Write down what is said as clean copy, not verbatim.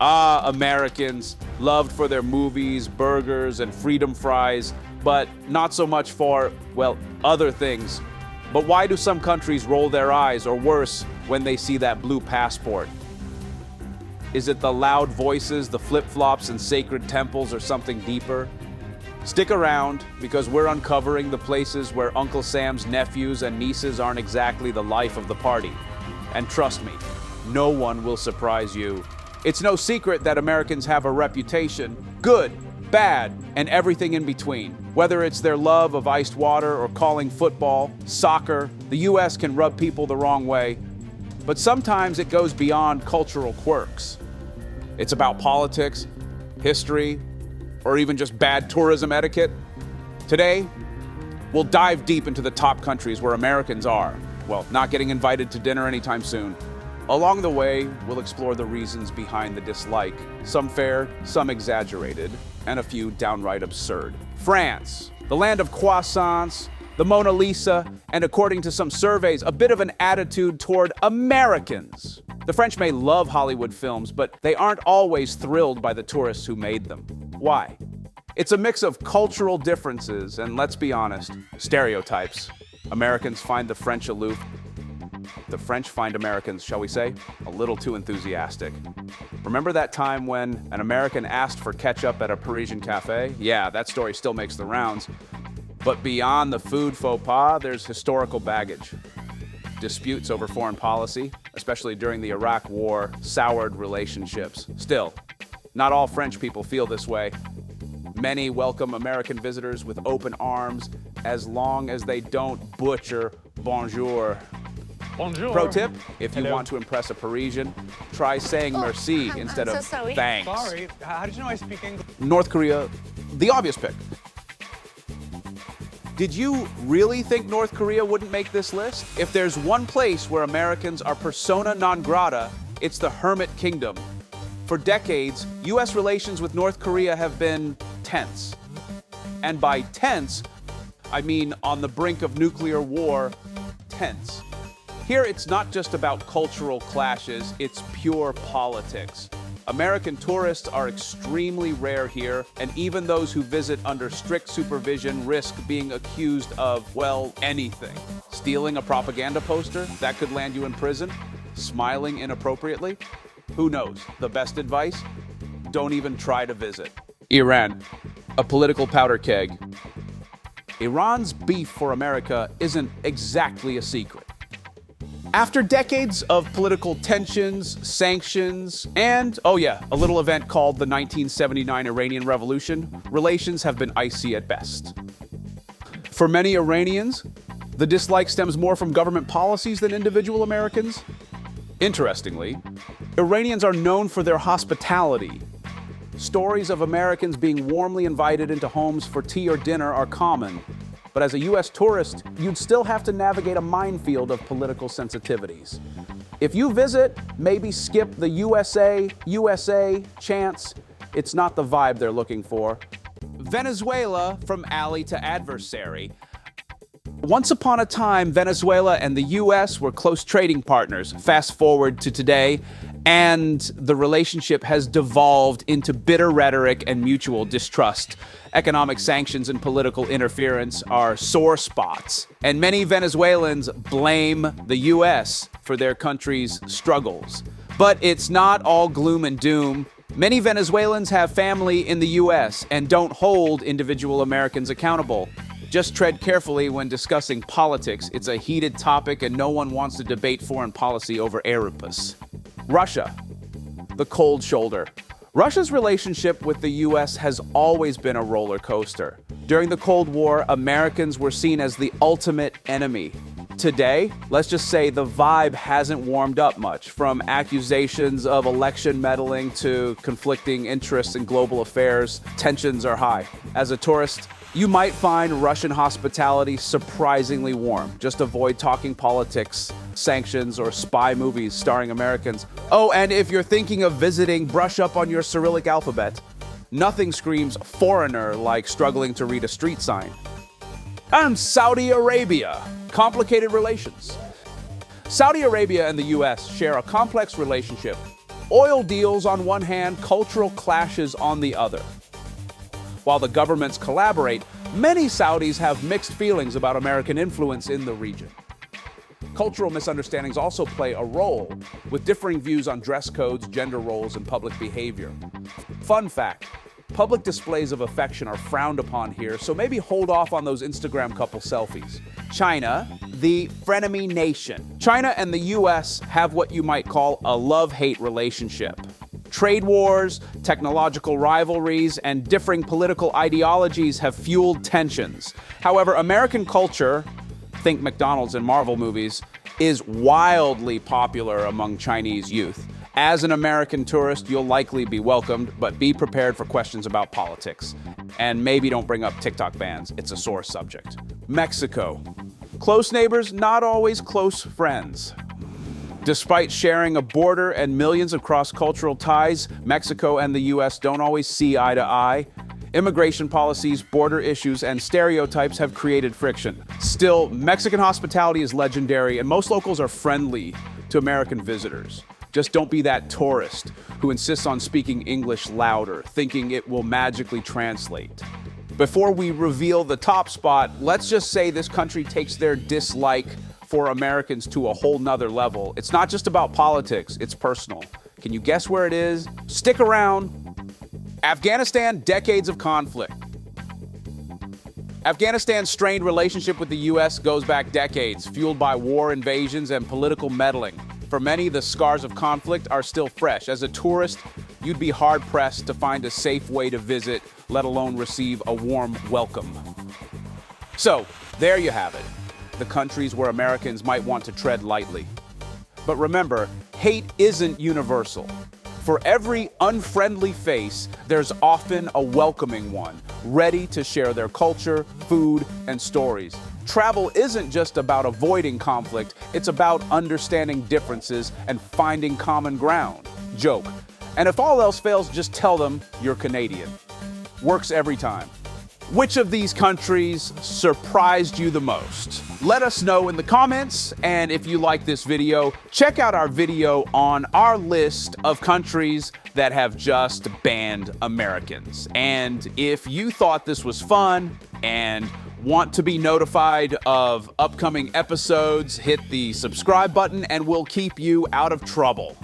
Ah, Americans, loved for their movies, burgers, and freedom fries, but not so much for, well, other things. But why do some countries roll their eyes, or worse, when they see that blue passport? Is it the loud voices, the flip-flops, and sacred temples, or something deeper? Stick around, because we're uncovering the places where Uncle Sam's nephews and nieces aren't exactly the life of the party. And trust me, no one will surprise you. It's no secret that Americans have a reputation, good, bad, and everything in between. Whether it's their love of iced water or calling football, soccer, the US can rub people the wrong way. But sometimes it goes beyond cultural quirks. It's about politics, history, or even just bad tourism etiquette. Today, we'll dive deep into the top countries where Americans are, well, not getting invited to dinner anytime soon. Along the way, we'll explore the reasons behind the dislike, some fair, some exaggerated, and a few downright absurd. France, the land of croissants, the Mona Lisa, and according to some surveys, a bit of an attitude toward Americans. The French may love Hollywood films, but they aren't always thrilled by the tourists who made them. Why? It's a mix of cultural differences and, let's be honest, stereotypes. Americans find the French aloof. The French find Americans, shall we say, a little too enthusiastic. Remember that time when an American asked for ketchup at a Parisian cafe? Yeah, that story still makes the rounds. But beyond the food faux pas, there's historical baggage. Disputes over foreign policy, especially during the Iraq War, soured relationships. Still, not all French people feel this way. Many welcome American visitors with open arms as long as they don't butcher bonjour. Bonjour. Pro tip, if you Hello. want to impress a Parisian, try saying merci instead I'm of so sorry. thanks. Sorry, how did you know I speak English? North Korea, the obvious pick. Did you really think North Korea wouldn't make this list? If there's one place where Americans are persona non grata, it's the Hermit Kingdom. For decades, U.S. relations with North Korea have been tense. And by tense, I mean on the brink of nuclear war, tense. Here, it's not just about cultural clashes, it's pure politics. American tourists are extremely rare here, and even those who visit under strict supervision risk being accused of, well, anything. Stealing a propaganda poster? That could land you in prison. Smiling inappropriately? Who knows? The best advice? Don't even try to visit. Iran, a political powder keg. Iran's beef for America isn't exactly a secret. After decades of political tensions, sanctions, and, oh yeah, a little event called the 1979 Iranian Revolution, relations have been icy at best. For many Iranians, the dislike stems more from government policies than individual Americans. Interestingly, Iranians are known for their hospitality. Stories of Americans being warmly invited into homes for tea or dinner are common. But as a U.S. tourist, you'd still have to navigate a minefield of political sensitivities. If you visit, maybe skip the USA chants. It's not the vibe they're looking for. Venezuela, from ally to adversary. Once upon a time, Venezuela and the U.S. were close trading partners. Fast forward to today, and the relationship has devolved into bitter rhetoric and mutual distrust. Economic sanctions and political interference are sore spots, and many Venezuelans blame the U.S. for their country's struggles. But it's not all gloom and doom. Many Venezuelans have family in the U.S. and don't hold individual Americans accountable. Just tread carefully when discussing politics. It's a heated topic and no one wants to debate foreign policy over Erebus. Russia, the cold shoulder. Russia's relationship with the U.S. has always been a roller coaster. During the Cold War, Americans were seen as the ultimate enemy. Today, let's just say the vibe hasn't warmed up much, from accusations of election meddling to conflicting interests in global affairs. Tensions are high. As a tourist, you might find Russian hospitality surprisingly warm. Just avoid talking politics, sanctions, or spy movies starring Americans. Oh, and if you're thinking of visiting, brush up on your Cyrillic alphabet. Nothing screams foreigner like struggling to read a street sign. And Saudi Arabia, complicated relations. Saudi Arabia and the U.S. share a complex relationship, Oil deals on one hand, cultural clashes on the other. While the governments collaborate, many Saudis have mixed feelings about American influence in the region. Cultural misunderstandings also play a role, with differing views on dress codes, gender roles, and public behavior. Fun fact, public displays of affection are frowned upon here, so maybe hold off on those Instagram couple selfies. China, the frenemy nation. China and the US have what you might call a love-hate relationship. Trade wars, technological rivalries, and differing political ideologies have fueled tensions. However, American culture, think McDonald's and Marvel movies, is wildly popular among Chinese youth. As an American tourist, you'll likely be welcomed, but be prepared for questions about politics. And maybe don't bring up TikTok bans, it's a sore subject. Mexico. Close neighbors, not always close friends. Despite sharing a border and millions of cross-cultural ties, Mexico and the US don't always see eye to eye. Immigration policies, border issues, and stereotypes have created friction. Still, Mexican hospitality is legendary, and most locals are friendly to American visitors. Just don't be that tourist who insists on speaking English louder, thinking it will magically translate. Before we reveal the top spot, let's just say this country takes their dislike for Americans to a whole nother level. It's not just about politics, it's personal. Can you guess where it is? Stick around. Afghanistan, decades of conflict. Afghanistan's strained relationship with the US goes back decades, fueled by war, invasions, and political meddling. For many, the scars of conflict are still fresh. As a tourist, you'd be hard-pressed to find a safe way to visit, let alone receive a warm welcome. So, there you have it. The countries where Americans might want to tread lightly. But remember, hate isn't universal. For every unfriendly face, there's often a welcoming one, ready to share their culture, food, and stories. Travel isn't just about avoiding conflict, it's about understanding differences and finding common ground. Joke. And if all else fails, just tell them you're Canadian. Works every time. Which of these countries surprised you the most? Let us know in the comments, and if you like this video, check out our video on our list of countries that have just banned Americans. And if you thought this was fun and want to be notified of upcoming episodes, hit the subscribe button and we'll keep you out of trouble.